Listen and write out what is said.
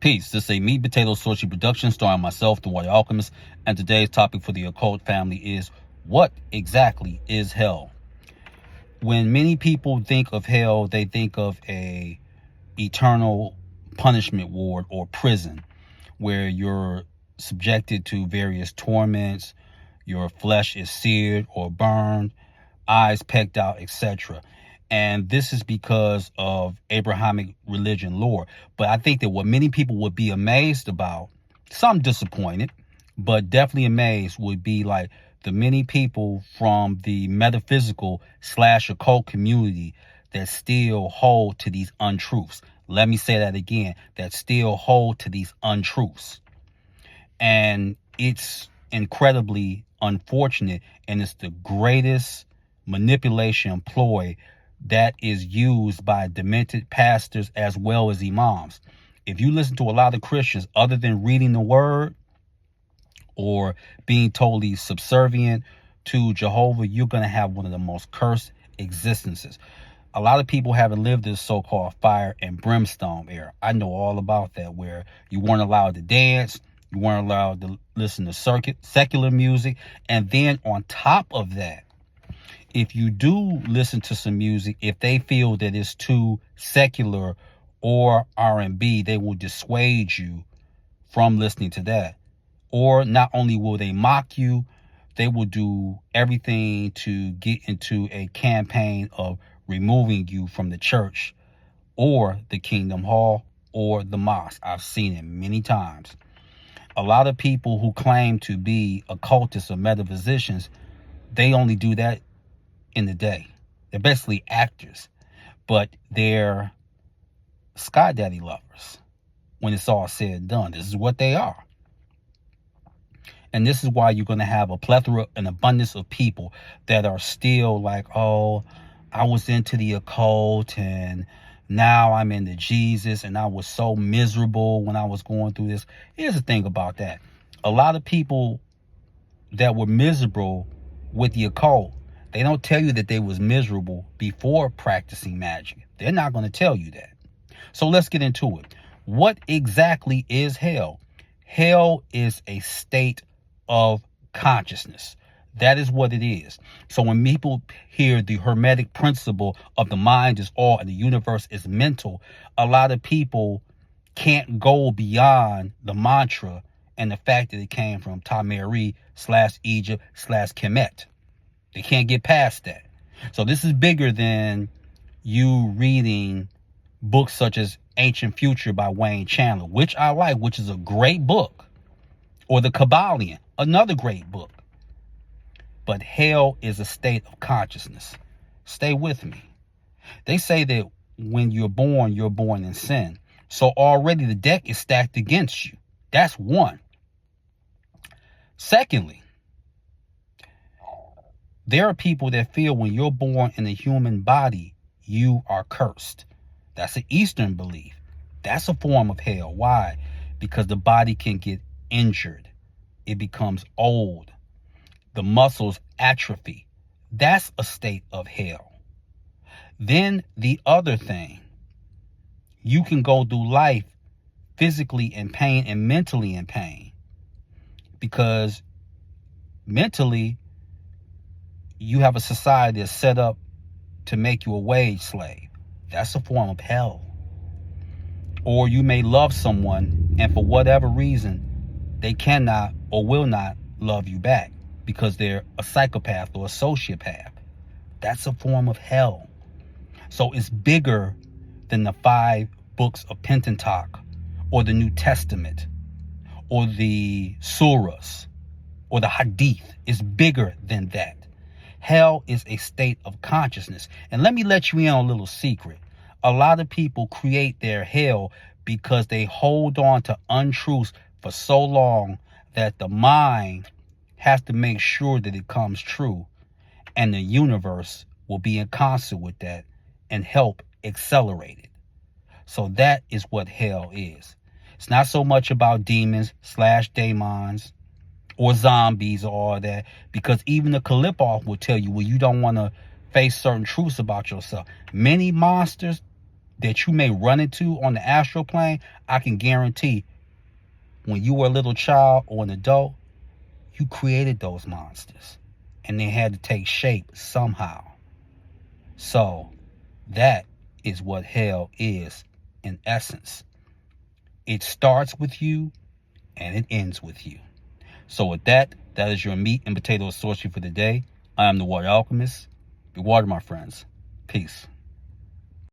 Peace. This is a Meat Potato Sorcery production starring myself, the Warrior Alchemist, and today's topic for the occult family is, what exactly is hell? When many people think of hell, they think of a eternal punishment ward or prison where you're subjected to various torments, your flesh is seared or burned, eyes pecked out, etc. And this is because of Abrahamic religion lore. But I think that what many people would be amazed about, some disappointed, but definitely amazed, would be like the many people from the metaphysical / occult community that still hold to these untruths. Let me say that again, that still hold to these untruths. And it's incredibly unfortunate, and it's the greatest manipulation ploy that is used by demented pastors as well as imams. If you listen to a lot of Christians, other than reading the word or being totally subservient to Jehovah, you're going to have one of the most cursed existences. A lot of people haven't lived this so-called fire and brimstone era. I know all about that, where you weren't allowed to dance, you weren't allowed to listen to secular music, and then on top of that, if you do listen to some music, if they feel that it's too secular or R&B, they will dissuade you from listening to that. Or not only will they mock you, they will do everything to get into a campaign of removing you from the church or the Kingdom Hall or the mosque. I've seen it many times. A lot of people who claim to be occultists or metaphysicians, they only do that in the day. They're basically actors, but they're sky daddy lovers when it's all said and done. This is what they are. And this is why you're going to have a plethora, an abundance of people that are still like, oh, I was into the occult and now I'm into Jesus and I was so miserable when I was going through this. Here's the thing about that. A lot of people that were miserable with the occult, they don't tell you that they was miserable before practicing magic. They're not going to tell you that. So let's get into it. What exactly is hell? Hell is a state of consciousness. That is what it is. So when people hear the Hermetic principle of the mind is all and the universe is mental, a lot of people can't go beyond the mantra and the fact that it came from Tameri / Egypt / Kemet. They can't get past that. So this is bigger than you reading books such as Ancient Future by Wayne Chandler, which I like, which is a great book, or The Kabbalion, another great book. But hell is a state of consciousness. Stay with me. They say that when you're born in sin. So already the deck is stacked against you. That's one. Secondly, there are people that feel when you're born in a human body, you are cursed. That's an Eastern belief. That's a form of hell. Why? Because the body can get injured. It becomes old. The muscles atrophy. That's a state of hell. Then the other thing, you can go through life physically in pain and mentally in pain. Because mentally, you have a society that's set up to make you a wage slave. That's a form of hell. Or you may love someone and for whatever reason, they cannot or will not love you back because they're a psychopath or a sociopath. That's a form of hell. So it's bigger than the 5 books of Pentateuch or the New Testament or the surahs or the hadith. It's bigger than that. Hell is a state of consciousness. And let me let you in on a little secret. A lot of people create their hell because they hold on to untruths for so long that the mind has to make sure that it comes true. And the universe will be in concert with that and help accelerate it. So that is what hell is. It's not so much about demons / daemons or zombies or all that, because even the Kalipov will tell you, well, you don't want to face certain truths about yourself. Many monsters that you may run into on the astral plane, I can guarantee when you were a little child or an adult, you created those monsters and they had to take shape somehow. So that is what hell is in essence. It starts with you and it ends with you. So with that, that is your meat and potatoes sorcery for the day. I am the Water Alchemist. Be water, my friends. Peace.